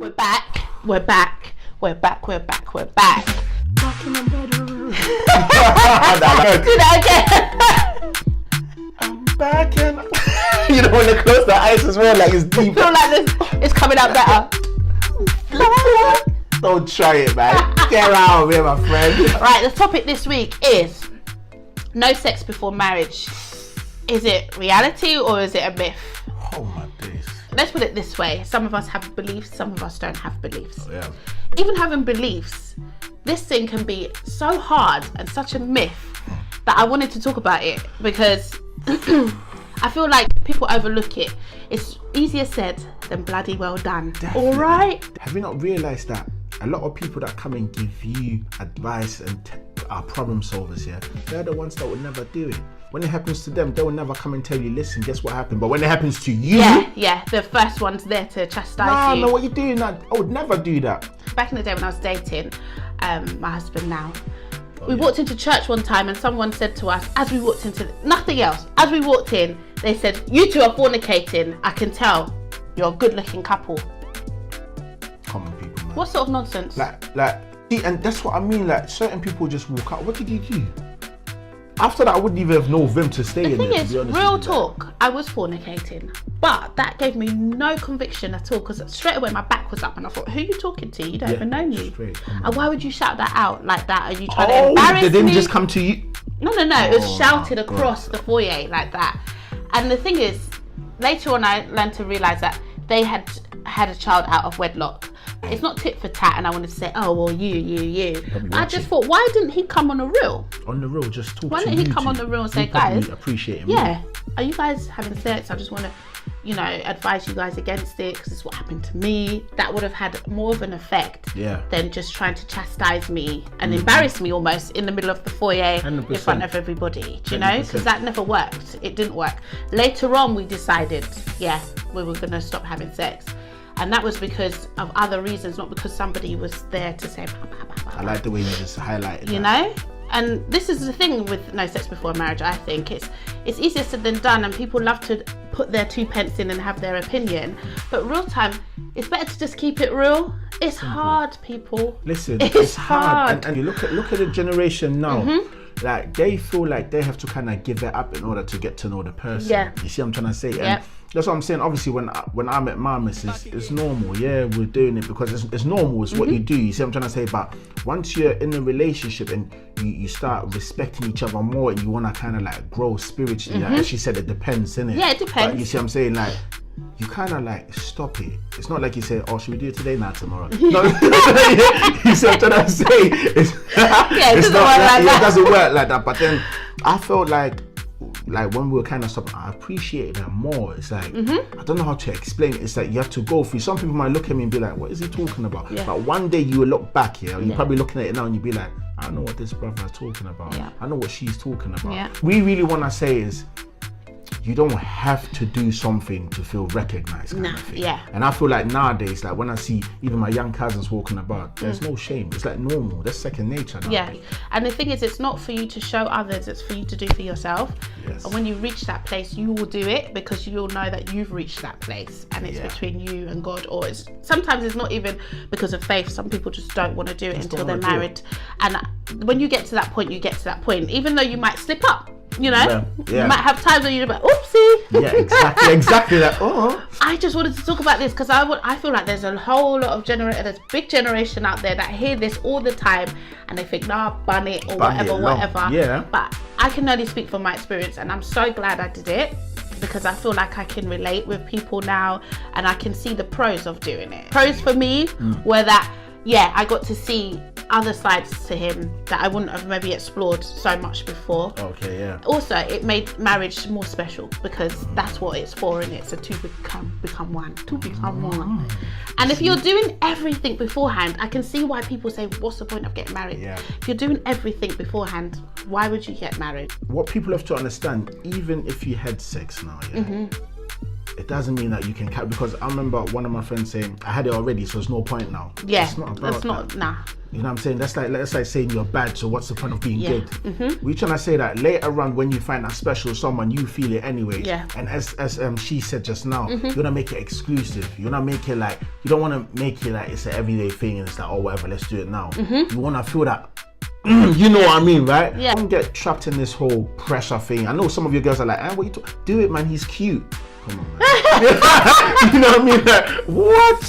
We're back. We're back. We're back. We're back. We're back. Back in the bedroom. Do that again. I'm back and you know when they close their eyes as well, like it's deep. I feel like this. It's coming out better. Don't try it, man. Get out of here, my friend. Right. The topic this week is no sex before marriage. Is it reality or is it a myth? Oh my days. Let's put it this way. Some of us have beliefs, some of us don't have beliefs. Oh, yeah. Even having beliefs, this thing can be so hard and such a myth that I wanted to talk about it because I feel like people overlook it. It's easier said than bloody well done. Definitely. All right? Have you not realised that a lot of people that come and give you advice and are problem solvers, yeah, they're the ones that will never do it. When it happens to them, they will never come and tell you, listen, guess what happened. But when it happens to you... Yeah, the first one's there to chastise you. No, what you doing that? I would never do that. Back in the day when I was dating, my husband now, we walked into church one time and someone said to us, as we walked into, nothing else, as we walked in, they said, you two are fornicating. I can tell you're a good looking couple. Common people, man. What sort of nonsense? Like, see, and that's what I mean, like, certain people just walk out. What did you do? After that, I wouldn't even have known them to stay in there. The thing is, to be honest real with you, talk, I was fornicating, but that gave me no conviction at all because straight away my back was up and I thought, who are you talking to? You don't even know me. And why would you shout that out like that? Are you trying to embarrass me? They didn't just come to you? No, it was shouted across the foyer like that. And the thing is, later on I learned to realise that they had a child out of wedlock. It's not tit for tat, and I wanted to say, oh, well, you. I just thought, why didn't he come on the real? On the real, just talk to you. Why didn't he come on the real and say, guys, appreciate him. Yeah, are you guys having sex? I just want to, advise you guys against it because it's what happened to me. That would have had more of an effect than just trying to chastise me and embarrass me almost in the middle of the foyer 100%. in front of everybody. Do you know? 100%. Because that never worked. It didn't work. Later on, we decided, we were going to stop having sex. And that was because of other reasons, not because somebody was there to say, I like the way you just highlighted that. You know? And this is the thing with no sex before marriage, I think. It's easier said than done, and people love to put their 2 pence in and have their opinion. But real time, it's better to just keep it real. It's hard, people. Listen, it's hard. And you look at the generation now. Like, they feel like they have to kind of give it up in order to get to know the person. Yeah. You see what I'm trying to say? And that's what I'm saying. Obviously, when I met my missus, it's normal. Yeah, we're doing it because it's normal. It's what you do. You see what I'm trying to say? But once you're in a relationship and you start respecting each other more and you want to kind of like grow spiritually, like, as she said, it depends, innit? Yeah, it depends. But you see what I'm saying? Like, you kind of like stop it. It's not like you say, oh, should we do it today? Not tomorrow. No. You see what I'm trying to say? It doesn't work like that. But then I felt like when we were kind of stopping, I appreciated that more. It's like, I don't know how to explain it. It's like you have to go through. Some people might look at me and be like, what is he talking about? Yeah. But one day you will look back, you're probably looking at it now and you'll be like, I know what this brother is talking about. Yeah. I know what she's talking about. Yeah. We really want to say is, you don't have to do something to feel recognized kind of thing. Yeah. And I feel like nowadays, like when I see even my young cousins walking about, there's no shame. It's like normal. That's second nature now. Yeah. And the thing is, it's not for you to show others, it's for you to do for yourself. Yes. And when you reach that place, you will do it because you'll know that you've reached that place and it's between you and God. Or sometimes it's not even because of faith. Some people just don't want to do it until they're married. And when you get to that point, you get to that point. Even though you might slip up. You know, you might have times where you're like, oopsie. Yeah, exactly that. Oh. I just wanted to talk about this because I feel like there's a whole lot of there's big generation out there that hear this all the time and they think, nah, bun it or whatever. Yeah. But I can only speak from my experience, and I'm so glad I did it because I feel like I can relate with people now and I can see the pros of doing it. Pros for me were that, I got to see other sides to him that I wouldn't have maybe explored so much before. Okay, yeah. Also, it made marriage more special because that's what it's for, and it's a to become one. And if you're doing everything beforehand, I can see why people say, what's the point of getting married? Yeah. If you're doing everything beforehand, why would you get married? What people have to understand, even if you had sex now, it doesn't mean that you can because I remember one of my friends saying, I had it already, so there's no point now. Yeah, it's not about that's not, that. nah. You know what I'm saying? That's like saying you're bad, so what's the point of being good? We're trying to say that later on when you find that special someone, you feel it anyway. Yeah. And as she said just now, you wanna make it exclusive. You wanna make it like, you don't wanna make it like it's an everyday thing and it's like, oh whatever, let's do it now. You wanna feel that, you know what I mean, right? Yeah. Don't get trapped in this whole pressure thing. I know some of you girls are like, what you do it, man, he's cute. Come on, man. You know what I mean? Like, what?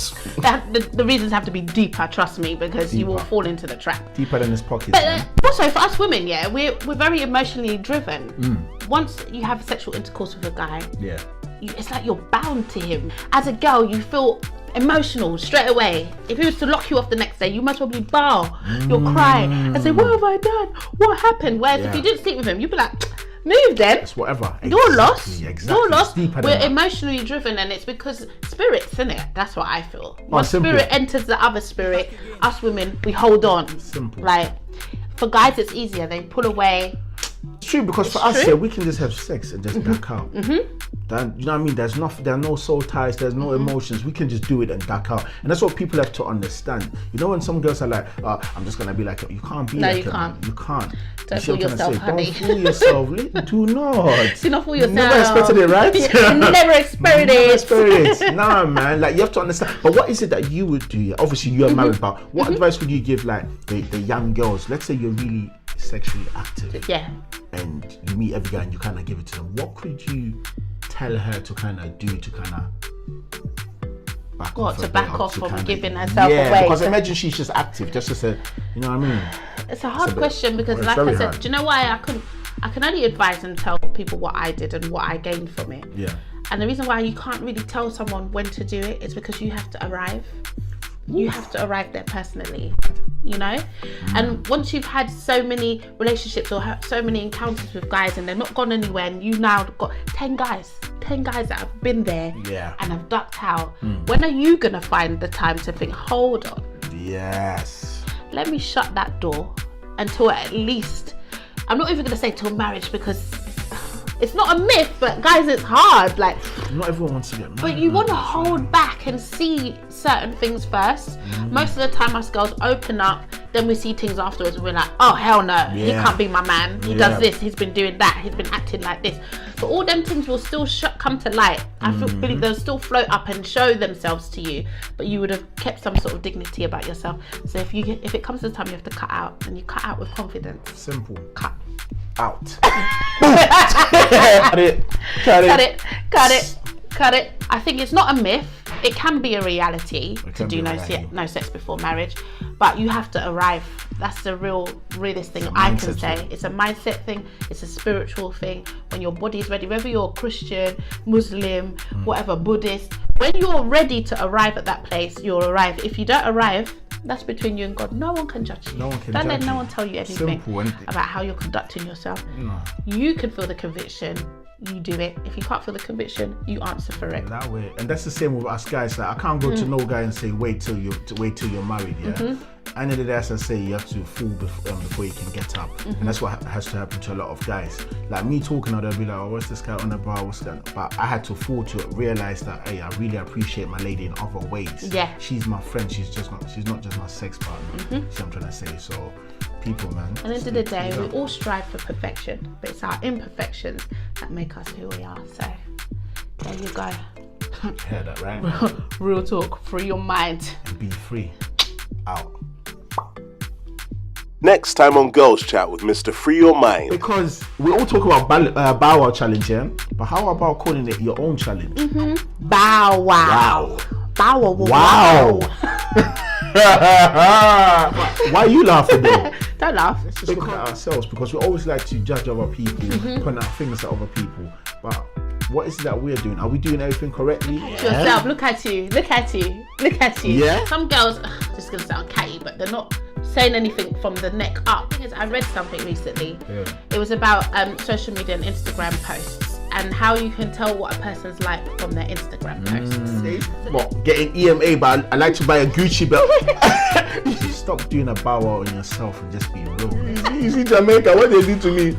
The reasons have to be deeper, trust me, because you will fall into the trap. Deeper than his pockets. But also for us women, yeah, we're very emotionally driven. Once you have sexual intercourse with a guy, it's like you're bound to him. As a girl, you feel emotional straight away. If he was to lock you off the next day, you must probably bawl, you'll cry and say, what have I done? What happened? Whereas if you didn't sleep with him, you'd be like, move then. It's whatever. You're lost. Exactly. You're lost. We're emotional. emotionally driven, and it's because spirits, isn't it? That's what I feel. Oh, One simple. spirit enters the other spirit. Us women, we hold on. Simple. Like for guys, it's easier. They pull away. It's true, because for us, we can just have sex and just back out. Then, you know what I mean? There are no soul ties, there's no emotions. We can just do it and back out. And that's what people have to understand. You know when some girls are like, I'm just gonna be like, you can't be like you can't. You can't. Don't fool yourself, honey. Don't fool yourself. Do not. Do not fool yourself. Never expected it, right? Never expected it. Nah, man. Like, you have to understand. But what is it that you would do? Obviously, you are married, but what advice would you give like the young girls? Let's say you're really sexually active. Yeah. And you meet every guy and you kind of give it to them. What could you tell her to kind of do to kind of back off from giving herself away? Yeah, because imagine she's just active, just to say, you know what I mean? It's a hard question because, like I said, do you know why I can only advise and tell people what I did and what I gained from it. Yeah. And the reason why you can't really tell someone when to do it is because you have to arrive. You have to arrive there personally, you know? And once you've had so many relationships or so many encounters with guys and they're not gone anywhere, and you now got 10 guys that have been there and have ducked out, when are you gonna find the time to think, hold on, let me shut that door until at least, I'm not even gonna say till marriage, because it's not a myth, but guys, it's hard. Like, not everyone wants to get married. But you want to hold back and see certain things first. Most of the time, us girls open up, then we see things afterwards, and we're like, oh hell no, he can't be my man. He does this, he's been doing that, he's been acting like this. But all them things will still come to light. I believe they'll still float up and show themselves to you, but you would have kept some sort of dignity about yourself. So if it comes to the time you have to cut out, and you cut out with confidence. Simple. Cut out. Cut it. I think it's not a myth. It can be a reality to do no sex before marriage, but you have to arrive. That's the realest thing I can say. It's a mindset thing. It's a spiritual thing. When your body is ready, whether you're Christian, Muslim, whatever, Buddhist, when you're ready to arrive at that place, you'll arrive. If you don't arrive, that's between you and God. No one can judge you. Don't let no one tell you anything about how you're conducting yourself. You can feel the conviction. You do it. If you can't feel the conviction, you answer for it. That way, and that's the same with us guys. Like, I can't go to no guy and say wait till you're married. Yeah. End of the day, as I say, you have to fall before you can get up, and that's what has to happen to a lot of guys. Like me talking, they'll be like, "Oh, what's this guy on about? What's that?" But I had to fall to realize that, hey, I really appreciate my lady in other ways. Yeah. She's my friend. She's not just my sex partner. See what I'm trying to say? So. People, man. At the end of the day, we all strive for perfection, but it's our imperfections that make us who we are. So, there you go. Hear that, right? Real talk. Free your mind. And be free. Out. Next time on Girls Chat with Mr. Free Your Mind. Because we all talk about Bow Wow challenge, yeah? But how about calling it your own challenge? Bow Wow. Bow Wow. Wow. Why are you laughing though? Don't laugh. Let's just look at ourselves, because we always like to judge other people, point out things at other people. But what is it that we're doing? Are we doing everything correctly? Yourself, look at you. Yeah. Some girls, this is gonna sound catty, but they're not saying anything from the neck up. The thing is, I read something recently. It was about social media and Instagram posts, and how you can tell what a person's like from their Instagram posts. What, getting EMA, but I like to buy a Gucci belt. Stop doing a bow wow on yourself and just be real. You see Jamaica, what they do to me?